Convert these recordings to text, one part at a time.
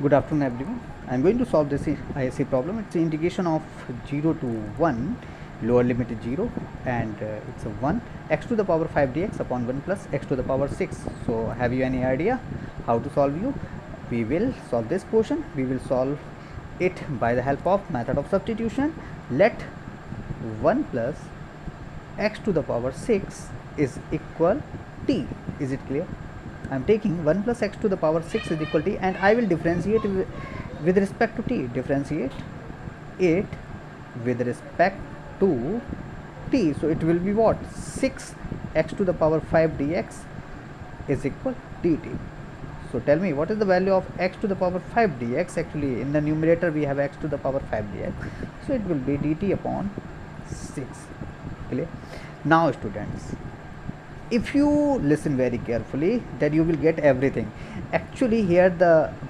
Good afternoon everyone. I am going to solve this ISC problem. It's the integration of 0 to 1, lower limit is 0 and it's a 1 x to the power 5 dx upon 1 plus x to the power 6. So have you any idea how to solve you? We will solve this portion. We will solve it by the help of method of substitution. Let 1 plus x to the power 6 is equal t. Is it clear? I am taking 1 plus x to the power 6 is equal to t, and I will differentiate with respect to t. Differentiate it with respect to t. So it will be what? 6 x to the power 5 dx is equal dt. So tell me, what is the value of x to the power 5 dx? Actually in the numerator we have x to the power 5 dx. So it will be dt upon 6. Clear? Now students, if you listen very carefully, then you will get everything. Actually here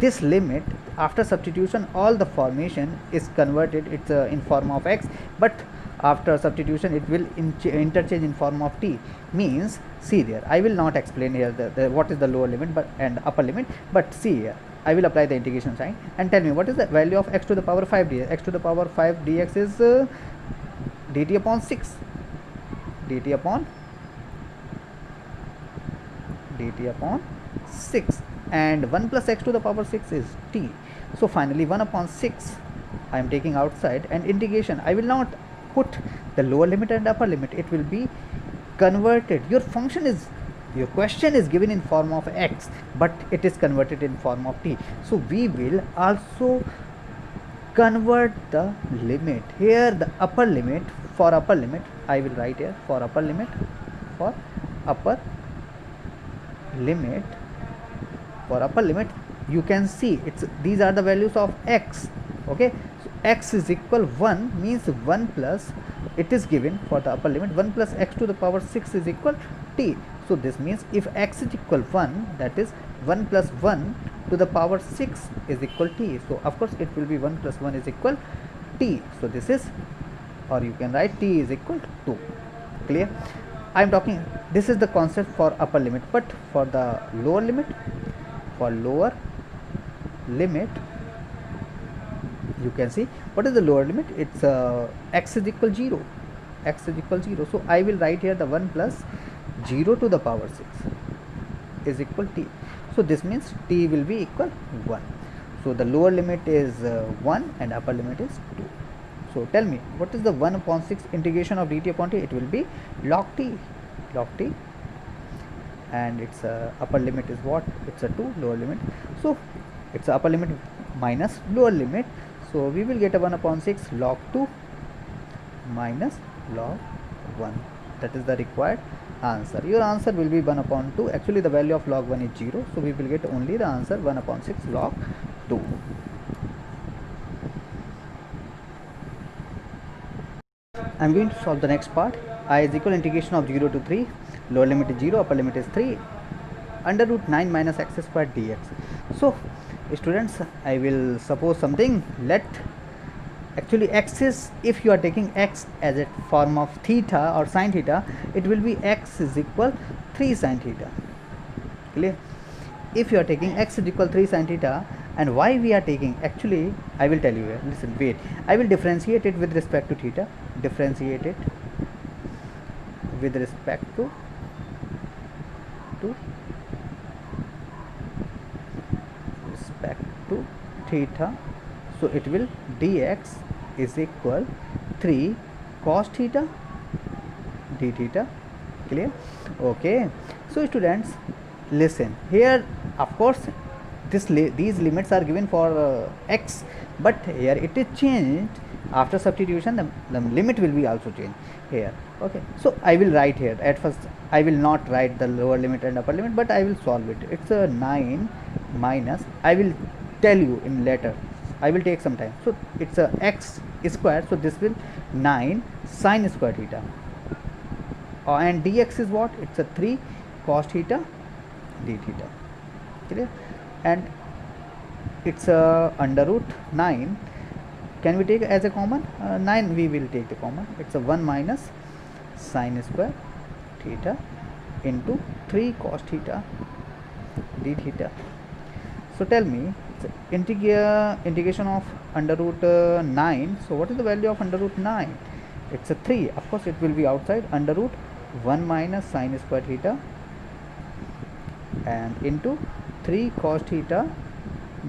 this limit, after substitution all the formation is converted. It's in form of x, but after substitution it will interchange in form of t. Means, see there, I will not explain here what is the lower limit and upper limit, but see here, I will apply the integration sign and tell me what is the value of x to the power 5 dx. X to the power 5 dx is dt upon 6. dt upon 6, and 1 plus x to the power 6 is t. So finally 1 upon 6 I am taking outside, and integration, I will not put the lower limit and upper limit. It will be converted. Your question is given in form of x, but it is converted in form of t. So we will also convert the limit. Here the upper limit, for upper limit I will write here, for upper limit you can see these are the values of x. Okay, so x is equal 1, means 1 plus, it is given for the upper limit, 1 plus x to the power 6 is equal t. So this means if x is equal 1, that is 1 plus 1 to the power 6 is equal t. So of course it will be 1 plus 1 is equal t. So this is, or you can write t is equal to 2. Clear? I am talking, this is the concept for upper limit, but for the lower limit, you can see what is the lower limit. It's x is equal 0. So I will write here the 1 plus 0 to the power 6 is equal t. So this means t will be equal 1. So the lower limit is 1 and upper limit is 2. So tell me, what is the 1 upon 6 integration of dt upon t? It will be log t, and its upper limit is what? It's a 2, lower limit. So it's upper limit minus lower limit. So we will get a 1 upon 6 log 2 minus log 1. That is the required answer. Your answer will be 1 upon 2. Actually the value of log 1 is 0. So we will get only the answer 1 upon 6 log 2. I am going to solve the next part. I is equal integration of 0 to 3. Lower limit is 0, upper limit is 3. Under root 9 minus x squared dx. So students, I will suppose something. Let actually x is, if you are taking x as a form of theta or sine theta, it will be x is equal 3 sine theta. Clear? If you are taking x is equal 3 sine theta, and why we are taking, actually I will tell you here. Listen, wait, I will differentiate it with respect to theta. Differentiate it with respect to theta. So it will dx is equal 3 cos theta d theta. Clear? Okay. So students, listen here, of course these limits are given for x, but here it is changed after substitution. The limit will be also changed here. Okay, so I will write here. At first I will not write the lower limit and upper limit, but I will solve it. It's a 9 minus, I will tell you in later, I will take some time. So it's a x square, so this will 9 sine square theta, and dx is what? It's a 3 cos theta d theta. Clear? And it's a under root 9. Can we take as a common? 9 we will take the common. It's a 1 minus sine square theta into 3 cos theta d theta. So tell me, integration of under root 9. So what is the value of under root 9? It's a 3. Of course, it will be outside under root 1 minus sine square theta and into 3 cos theta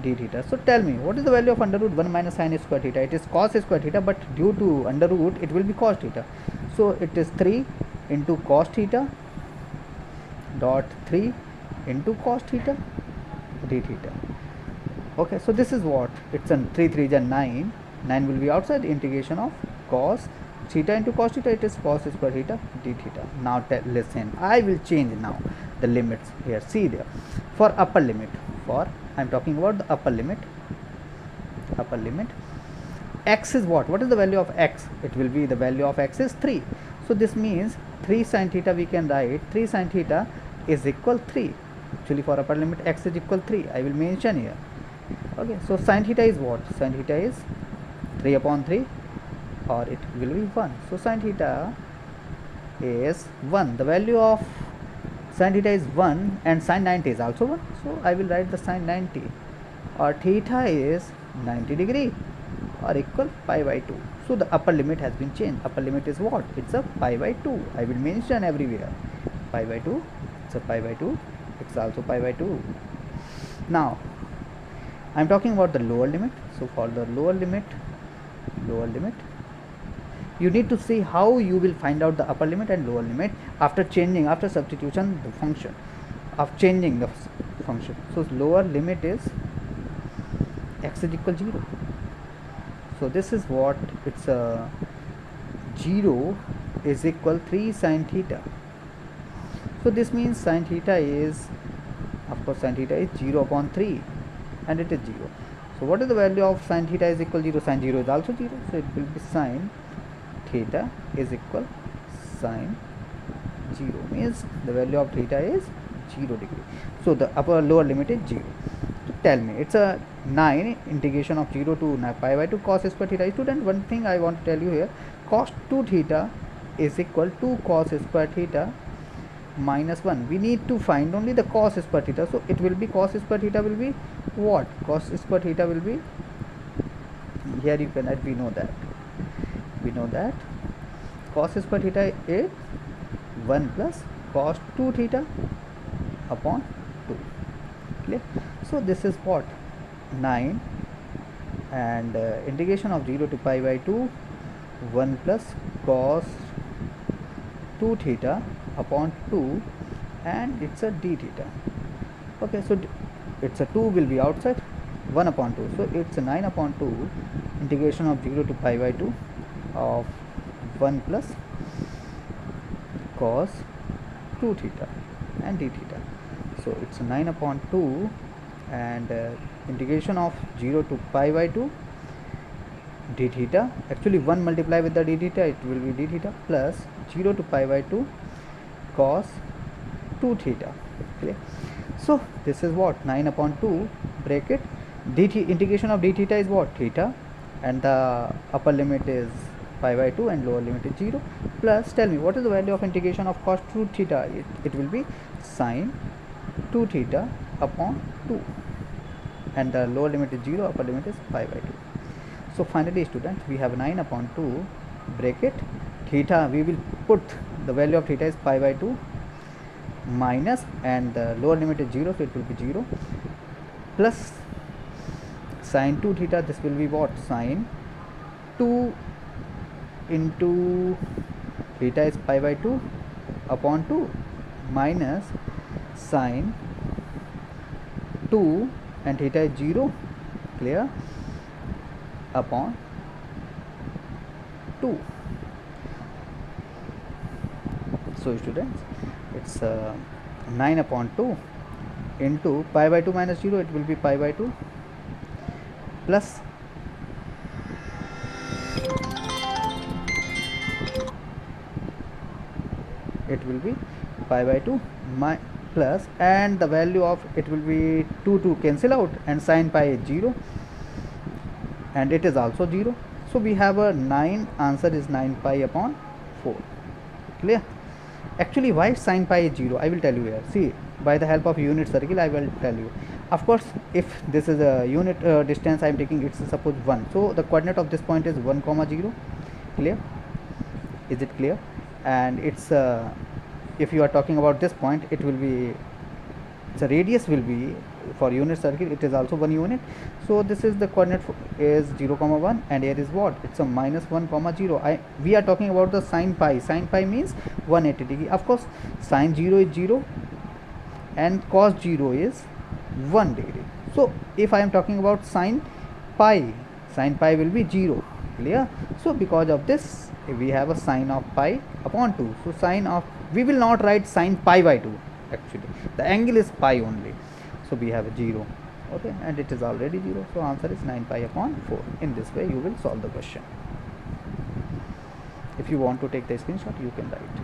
d theta. So tell me, what is the value of under root 1 minus sine square theta? It is cos square theta, but due to under root, it will be cos theta. So it is 3 into cos theta dot 3 into cos theta d theta. Okay, so this is what it's a 3 3 is 9. 9 will be outside. Integration of cos theta into cos theta, it is cos square theta d theta. Now listen, I will change now the limits here. See there, for upper limit, for I am talking about the upper limit. Upper limit x is what is the value of x? It will be, the value of x is 3. So this means 3 sin theta, we can write 3 sin theta is equal 3. Actually for upper limit x is equal 3, I will mention here. Okay, so sin theta is what? Sin theta is 3 upon 3, or it will be 1. So sin theta is 1. The value of sin theta is 1 and sin 90 is also 1. So I will write the sin 90, or theta is 90 degree or equal pi by 2. So the upper limit has been changed. Upper limit is what? It's a pi by 2. I will mention everywhere. Pi by 2. It's a pi by 2. It's also pi by 2. Now I am talking about the lower limit. So for the lower limit, you need to see how you will find out the upper limit and lower limit after changing, after substitution the function, of changing the function. So lower limit is x is equal 0. So this is what it's a 0 is equal 3 sin theta. So this means sin theta is, of course sin theta is 0 upon 3 and it is 0. So what is the value of sin theta is equal 0? Sin 0 is also 0. So it will be sin theta is equal sin 0, means the value of theta is 0 degree. So the lower limit is 0. So tell me, it's a 9 integration of 0 to pi by 2 cos square theta. Student, one thing I want to tell you here, cos 2 theta is equal to cos square theta minus 1. We need to find only the cos square theta. So it will be cos square theta will be what? Cos square theta will be, here you can add, we know that cos square theta is 1 plus cos 2 theta upon 2. Clear? So this is what? 9 and integration of 0 to pi by 2, 1 plus cos 2 theta upon 2, and it's a d theta. Okay, so it's a 2 will be outside, 1 upon 2. So it's a 9 upon 2 integration of 0 to pi by 2 of 1 plus cos 2 theta and d theta. So it's a 9 upon 2 and integration of 0 to pi by 2 d theta. Actually 1 multiply with the d theta, it will be d theta plus 0 to pi by 2 cos 2 theta. Okay. So this is what? 9 upon 2 bracket integration of d theta is what? Theta, and the upper limit is pi by 2 and lower limit is 0, plus tell me what is the value of integration of cos 2 theta? It will be sin 2 theta upon 2, and the lower limit is 0, upper limit is pi by 2. So finally students, we have 9 upon 2 bracket theta, we will put the value of theta is pi by 2 minus, and the lower limit is 0, so it will be 0, plus sin 2 theta, this will be what? Sin 2 into theta is pi by 2 upon 2 minus sin 2 and theta is 0, clear, upon 2. So students, it's 9 upon 2 into pi by 2 minus 0, it will be pi by 2 plus it will be pi by 2 plus, and the value of it will be 2 cancel out, and sin pi is 0 and it is also 0. So we have a 9, answer is 9 pi upon 4. Clear? Actually why sin pi is 0, I will tell you here. See, by the help of unit circle I will tell you. Of course, if this is a unit distance I am taking, it's suppose 1, so the coordinate of this point is 1 comma 0. Clear? Is it clear? And it's if you are talking about this point, it will be, the radius will be, for unit circle it is also 1 unit, so this is the coordinate is 0 comma 1, and here is what, it's a minus 1 comma 0. We are talking about the sine pi. Sine pi means 180 degree. Of course, sine 0 is 0 and cos 0 is 1 degree. So if I am talking about sine pi will be 0. Clear? So because of this we have a sine of pi upon 2. So sine of, we will not write sine pi by 2, actually the angle is pi only, so we have a 0. Okay, and it is already 0, so answer is 9 pi upon 4. In this way you will solve the question. If you want to take the screenshot, you can write.